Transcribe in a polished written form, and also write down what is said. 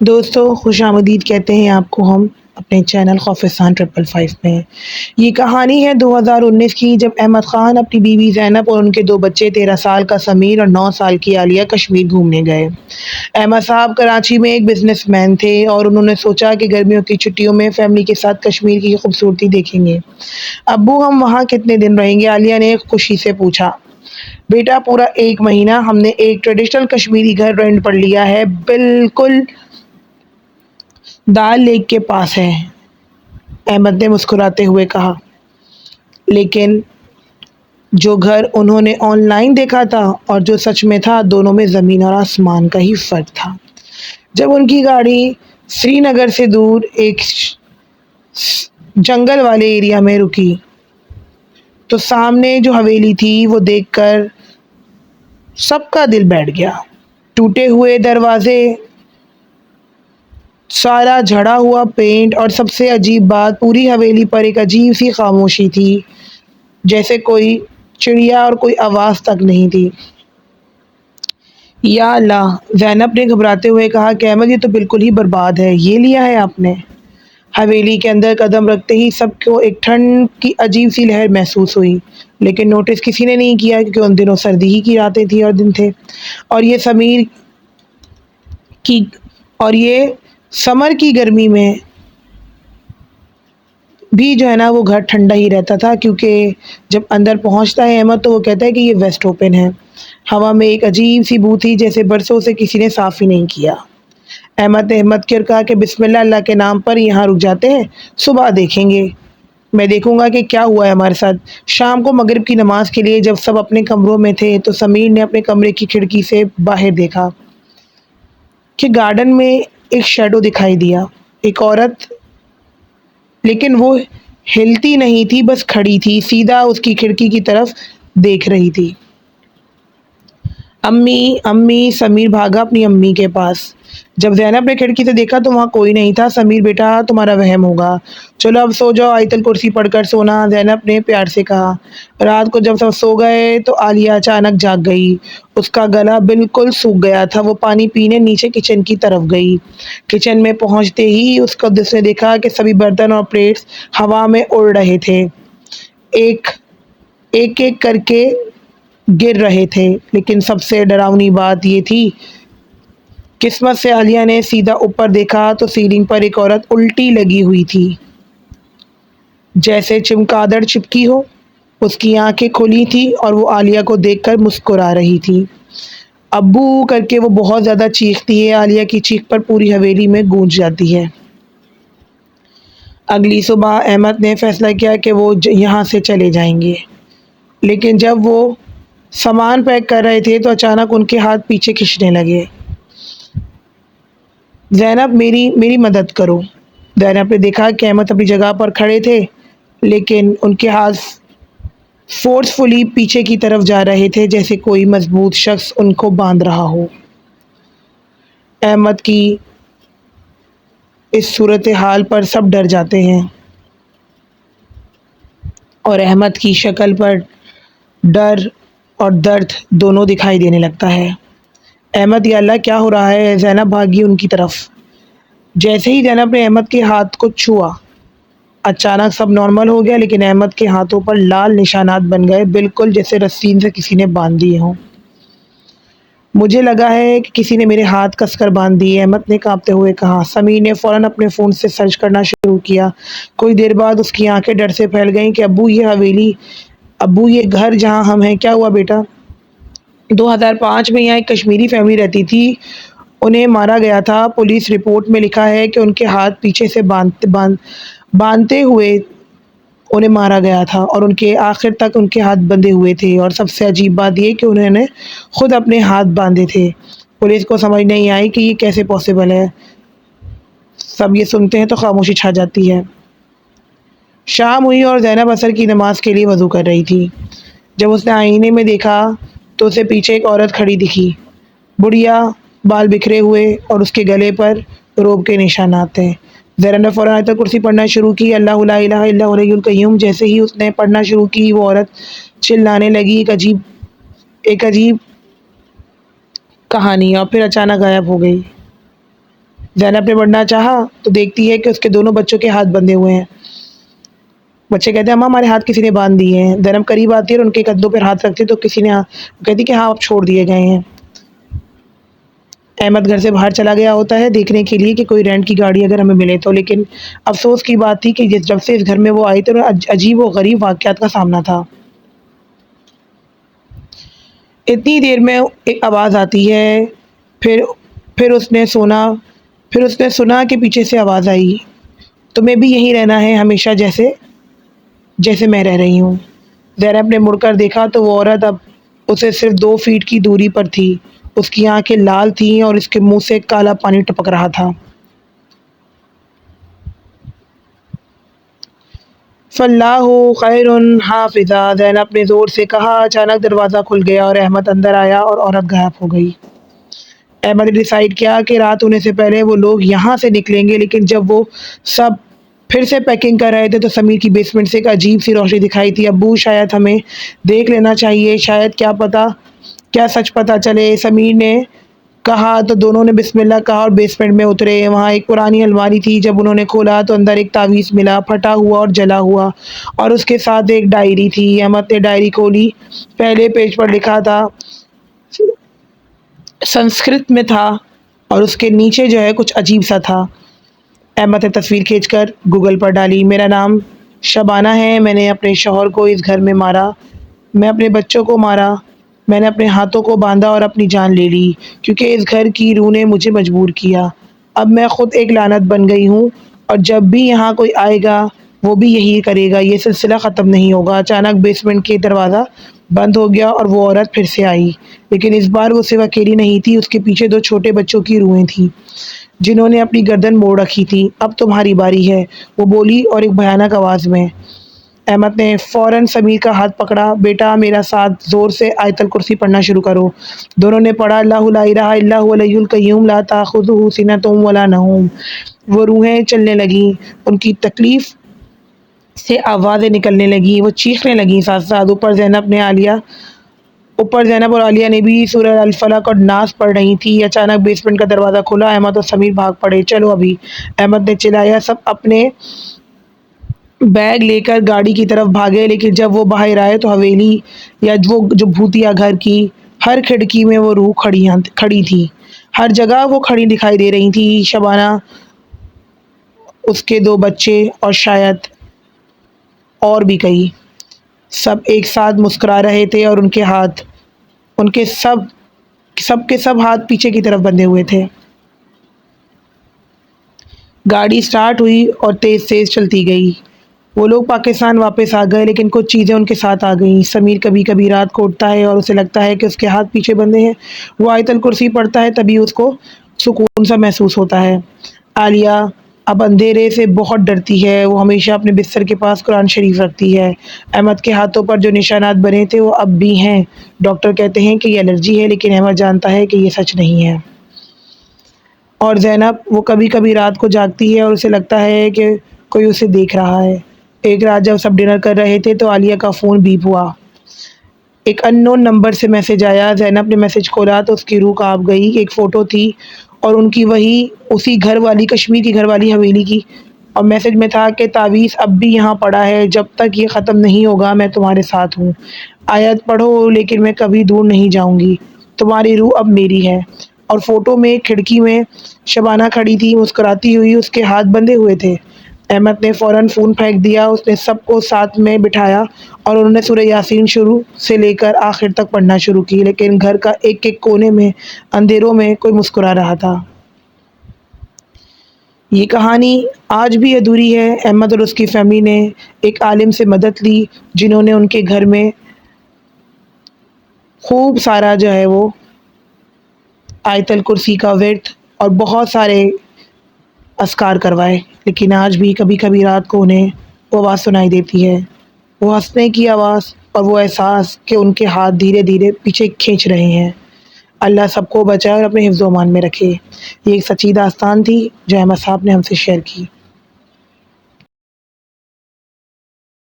دوستو خوش آمدید کہتے ہیں آپ کو ہم اپنے چینل خوفستان 555 میں۔ یہ کہانی ہے 2019 کی، جب احمد خان اپنی بیوی زینب اور ان کے 2 بچے 13 سال کا سمیر اور 9 سال کی عالیہ کشمیر گھومنے گئے۔ احمد صاحب کراچی میں ایک بزنس مین تھے اور انہوں نے سوچا کہ گرمیوں کی چھٹیوں میں فیملی کے ساتھ کشمیر کی خوبصورتی دیکھیں گے۔ ابو ہم وہاں کتنے دن رہیں گے؟ عالیہ نے خوشی سے پوچھا۔ بیٹا پورا 1 مہینہ، ہم نے ایک ٹریڈیشنل کشمیری گھر رینٹ پر لیا ہے، بالکل دال لیک کے پاس ہے، احمد نے مسکراتے ہوئے کہا۔ لیکن جو گھر انہوں نے آن لائن دیکھا تھا اور جو سچ میں تھا، دونوں میں زمین اور آسمان کا ہی فرق تھا۔ جب ان کی گاڑی سری نگر سے دور ایک جنگل والے ایریا میں رکی تو سامنے جو حویلی تھی وہ دیکھ کر سب کا دل بیٹھ گیا۔ ٹوٹے ہوئے دروازے، سارا جھڑا ہوا پینٹ اور سب سے عجیب بات، پوری حویلی پر ایک عجیب سی خاموشی تھی، جیسے کوئی چڑیا اور کوئی آواز تک نہیں تھی۔ یا اللہ، زینب نے گھبراتے ہوئے کہا کہ احمد یہ تو بالکل ہی برباد ہے، یہ لیا ہے آپ نے؟ حویلی کے اندر قدم رکھتے ہی سب کو ایک ٹھنڈ کی عجیب سی لہر محسوس ہوئی، لیکن نوٹس کسی نے نہیں کیا کیونکہ ان دنوں سردی ہی کی راتیں تھیں اور دن تھے، اور یہ سمر کی گرمی میں بھی جو ہے نا وہ گھر ٹھنڈا ہی رہتا تھا، کیونکہ جب اندر پہنچتا ہے احمد تو وہ کہتا ہے کہ یہ ویسٹ اوپن ہے۔ ہوا میں ایک عجیب سی بو تھی، جیسے برسوں سے کسی نے صاف ہی نہیں کیا۔ احمد نے ہمت کر کہا کہ بسم اللہ، اللہ کے نام پر یہاں رک جاتے ہیں، صبح دیکھیں گے، میں دیکھوں گا کہ کیا ہوا ہے ہمارے ساتھ۔ شام کو مغرب کی نماز کے لیے جب سب اپنے کمروں میں تھے تو سمیر نے اپنے کمرے کی کھڑکی سے باہر دیکھا کہ گارڈن میں ایک شیڈو دکھائی دیا، ایک عورت، لیکن وہ ہلتی نہیں تھی، بس کھڑی تھی، سیدھا اس کی کھڑکی کی طرف دیکھ رہی تھی۔ امی امی، سمیر بھاگا اپنی امی کے پاس۔ جب زینب نے کھڑکی سے دیکھا تو وہاں کوئی نہیں تھا۔ سمیر بیٹا تمہارا وہم ہوگا، چلو اب سو جاؤ، آیت الکرسی پڑھ کر سونا، زینب نے پیار سے کہا۔ رات کو جب سب سو گئے تو عالیہ اچانک جاگ گئی، اس کا گلا بالکل سوکھ گیا تھا، وہ پانی پینے نیچے کچن کی طرف گئی۔ کچن میں پہنچتے ہی اس نے دیکھا کہ سبھی برتن اور پلیٹس ہوا میں اڑ رہے تھے، ایک ایک کر کے گر رہے تھے، لیکن سب سے ڈراؤنی بات یہ تھی، قسمت سے عالیہ نے سیدھا اوپر دیکھا تو سیلنگ پر ایک عورت الٹی لگی ہوئی تھی، جیسے چمگادڑ چپکی ہو۔ اس کی آنکھیں کھلی تھی اور وہ عالیہ کو دیکھ کر مسکرا رہی تھی۔ ابو کر کے وہ بہت زیادہ چیختی ہے، عالیہ کی چیخ پر پوری حویلی میں گونج جاتی ہے۔ اگلی صبح احمد نے فیصلہ کیا کہ وہ یہاں سے چلے جائیں گے، لیکن جب وہ سامان پیک کر رہے تھے تو اچانک ان کے ہاتھ پیچھے کھنچنے لگے۔ زینب میری مدد کرو۔ زینب نے دیکھا کہ احمد اپنی جگہ پر کھڑے تھے، لیکن ان کے ہاتھ فورسفلی پیچھے کی طرف جا رہے تھے، جیسے کوئی مضبوط شخص ان کو باندھ رہا ہو۔ احمد کی اس صورتحال پر سب ڈر جاتے ہیں اور احمد کی شکل پر ڈر اور درد دونوں دکھائی دینے لگتا ہے۔ احمد، یا اللہ کیا ہو رہا ہے؟ زینب بھاگی ان کی طرف۔ جیسے ہی زینب نے احمد کے ہاتھ کو چھوا، اچانک سب نارمل ہو گیا، لیکن احمد کے ہاتھوں پر لال نشانات بن گئے، بالکل جیسے رسی سے کسی نے باندھ دیے ہوں۔ مجھے لگا ہے کہ کسی نے میرے ہاتھ کس کر باندھ دیے، احمد نے کانپتے ہوئے کہا۔ سمیر نے فوراً اپنے فون سے سرچ کرنا شروع کیا۔ کچھ دیر بعد اس کی آنکھیں ڈر سے پھیل گئیں کہ ابو یہ حویلی، ابو یہ گھر جہاں ہم ہیں، کیا ہوا بیٹا؟ 2005 میں یہاں ایک کشمیری فیملی رہتی تھی، انہیں مارا گیا تھا، پولیس رپورٹ میں لکھا ہے کہ ان کے ہاتھ پیچھے سے باندھتے ہوئے انہیں مارا گیا تھا اور ان کے آخر تک ان کے ہاتھ بندھے ہوئے تھے، اور سب سے عجیب بات یہ کہ انہوں نے خود اپنے ہاتھ باندھے تھے۔ پولیس کو سمجھ نہیں آئی کہ یہ کیسے پاسبل ہے۔ سب یہ سنتے ہیں تو خاموشی چھا جاتی ہے۔ شام ہوئی اور زینب عصر کی نماز کے لیے وضو کر رہی تھی۔ جب اس نے آئینے میں دیکھا تو اسے پیچھے ایک عورت کھڑی دکھی، بڑھیا، بال بکھرے ہوئے اور اس کے گلے پر روب کے نشانات تھے۔ زینب نے فوراً آیت الکرسی پڑھنا شروع کی، اللہ لا الہ الا هو الحی القیوم۔ جیسے ہی اس نے پڑھنا شروع کی، وہ عورت چلانے لگی ایک عجیب کہانی، اور پھر اچانک غائب ہو گئی۔ زینب نے بڑھنا چاہا تو دیکھتی ہے کہ اس کے دونوں بچوں کے ہاتھ بندھے ہوئے ہیں۔ بچے کہتے ہیں اماں ہمارے ہاتھ کسی نے باندھ دیے ہیں۔ زینب قریب آتی ہے اور ان کے کندھوں پر ہاتھ رکھتی تو کسی نے کہتی کہ ہاں اب چھوڑ دیے گئے ہیں۔ احمد گھر سے باہر چلا گیا ہوتا ہے دیکھنے کے لیے کہ کوئی رینٹ کی گاڑی اگر ہمیں ملے تو، لیکن افسوس کی بات تھی کہ جب سے اس گھر میں وہ آئی تھی عجیب و غریب واقعات کا سامنا تھا۔ اتنی دیر میں ایک آواز آتی ہے، پھر اس نے سنا کہ پیچھے سے آواز آئی، تمہیں بھی یہیں رہنا ہے ہمیشہ جیسے میں رہ رہی ہوں۔ زینب نے مڑ کر دیکھا تو وہ عورت اب اسے صرف 2 فٹ کی دوری پر تھی۔ اس کی آنکھیں لال تھیں اور اس کے منہ سے کالا پانی ٹپک رہا تھا۔ فاللہ خیر حافظہ، زینب نے زور سے کہا۔ اچانک دروازہ کھل گیا اور احمد اندر آیا اور عورت غائب ہو گئی۔ احمد نے ڈیسائیڈ کیا کہ رات ہونے سے پہلے وہ لوگ یہاں سے نکلیں گے، لیکن جب وہ سب پھر سے پیکنگ کر رہے تھے تو سمیر کی بیسمنٹ سے ایک عجیب سی روشنی دکھائی تھی۔ ابو شاید ہمیں دیکھ لینا چاہیے، شاید کیا سچ پتہ چلے، سمیر نے کہا تو دونوں نے بسم اللہ کہا اور بیسمنٹ میں اترے۔ وہاں ایک پرانی الماری تھی، جب انہوں نے کھولا تو اندر ایک تعویذ ملا، پھٹا ہوا اور جلا ہوا، اور اس کے ساتھ ایک ڈائری تھی۔ احمد نے ڈائری کھولی، پہلے پیج پر لکھا تھا، سنسکرت میں تھا اور اس کے نیچے جو ہے کچھ عجیب سا تھا۔ احمد نے تصویر کھینچ کر گوگل پر ڈالی، میرا نام شبانہ ہے، میں نے اپنے شوہر کو اس گھر میں مارا، میں اپنے بچوں کو مارا، میں نے اپنے ہاتھوں کو باندھا اور اپنی جان لے لی کیونکہ اس گھر کی روح نے مجھے مجبور کیا۔ اب میں خود ایک لعنت بن گئی ہوں اور جب بھی یہاں کوئی آئے گا وہ بھی یہی کرے گا، یہ سلسلہ ختم نہیں ہوگا۔ اچانک بیسمنٹ کے دروازہ بند ہو گیا اور وہ عورت پھر سے آئی، لیکن اس بار وہ صرف اکیلی نہیں تھی، اس کے پیچھے 2 چھوٹے بچوں کی روحیں تھیں جنہوں نے اپنی گردن موڑ رکھی تھی۔ اب تمہاری باری ہے، وہ بولی اور ایک بھیانک آواز میں۔ احمد نے فوراً سمیر کا ہاتھ پکڑا، بیٹا میرا ساتھ زور سے آیت الکرسی پڑھنا شروع کرو۔ دونوں نے پڑھا، اللہ لا الہ الا هو الحی القیوم لا تأخذہ سنۃ ولا نوم۔ وہ روحیں چلنے لگیں، ان کی تکلیف سے آوازیں نکلنے لگیں، وہ چیخنے لگیں ساتھ ساتھ۔ اوپر زینب اور عالیہ نے بھی سورہ الفلق اور ناس پڑھ رہی تھی۔ اچانک بیسمنٹ کا دروازہ کھلا، احمد اور سمیر بھاگ پڑے، چلو ابھی، احمد نے چلایا۔ سب اپنے بیگ لے کر گاڑی کی طرف بھاگے، لیکن جب وہ باہر آئے تو حویلی یا وہ جو بھوتیا گھر کی ہر کھڑکی میں وہ روح کھڑی تھی، ہر جگہ وہ کھڑی دکھائی دے رہی تھی، شبانہ، اس کے 2 بچے اور شاید اور بھی کئی۔ سب ایک ساتھ مسکرا رہے تھے اور ان کے سب ہاتھ پیچھے کی طرف بندھے ہوئے تھے۔ گاڑی سٹارٹ ہوئی اور تیز تیز چلتی گئی۔ وہ لوگ پاکستان واپس آ گئے، لیکن کچھ چیزیں ان کے ساتھ آ گئیں۔ سمیر کبھی کبھی رات کو اٹھتا ہے اور اسے لگتا ہے کہ اس کے ہاتھ پیچھے بندھے ہیں، وہ آیت الکرسی پڑھتا ہے، تبھی اس کو سکون سا محسوس ہوتا ہے۔ عالیہ اب اندھیرے سے بہت ڈرتی ہے، وہ ہمیشہ اپنے بستر کے پاس قرآن شریف رکھتی ہے۔ احمد کے ہاتھوں پر جو نشانات بنے تھے وہ اب بھی ہیں، ڈاکٹر کہتے ہیں کہ یہ الرجی ہے، لیکن احمد جانتا ہے کہ یہ سچ نہیں ہے۔ اور زینب، وہ کبھی کبھی رات کو جاگتی ہے اور اسے لگتا ہے کہ کوئی اسے دیکھ رہا ہے۔ ایک رات جب سب ڈنر کر رہے تھے تو عالیہ کا فون بیپ ہوا، ایک ان نون نمبر سے میسج آیا۔ زینب نے میسج کھولا تو اس کی روح کانپ گئی، ایک فوٹو تھی اور ان کی اسی گھر والی، کشمیر کی گھر والی حویلی کی، اور میسج میں تھا کہ تعویذ اب بھی یہاں پڑا ہے، جب تک یہ ختم نہیں ہوگا میں تمہارے ساتھ ہوں، آیت پڑھو لیکن میں کبھی دور نہیں جاؤں گی، تمہاری روح اب میری ہے۔ اور فوٹو میں کھڑکی میں شبانہ کھڑی تھی مسکراتی ہوئی، اس کے ہاتھ بندھے ہوئے تھے۔ احمد نے فوراً فون پھینک دیا، اس نے سب کو ساتھ میں بٹھایا اور انہوں نے سورہ یاسین شروع سے لے کر آخر تک پڑھنا شروع کی، لیکن گھر کا ایک ایک کونے میں اندھیروں میں کوئی مسکرا رہا تھا۔ یہ کہانی آج بھی ادھوری ہے۔ احمد اور اس کی فیملی نے ایک عالم سے مدد لی جنہوں نے ان کے گھر میں خوب سارا جو ہے وہ آیت الکرسی کا ورد اور بہت سارے اذکار کروائے، لیکن آج بھی کبھی کبھی رات کو انہیں وہ آواز سنائی دیتی ہے، وہ ہنسنے کی آواز اور وہ احساس کہ ان کے ہاتھ دھیرے دھیرے پیچھے کھینچ رہے ہیں۔ اللہ سب کو بچائے اور اپنے حفظ و امان میں رکھے۔ یہ ایک سچی داستان تھی جو احمد صاحب نے ہم سے شیئر کی۔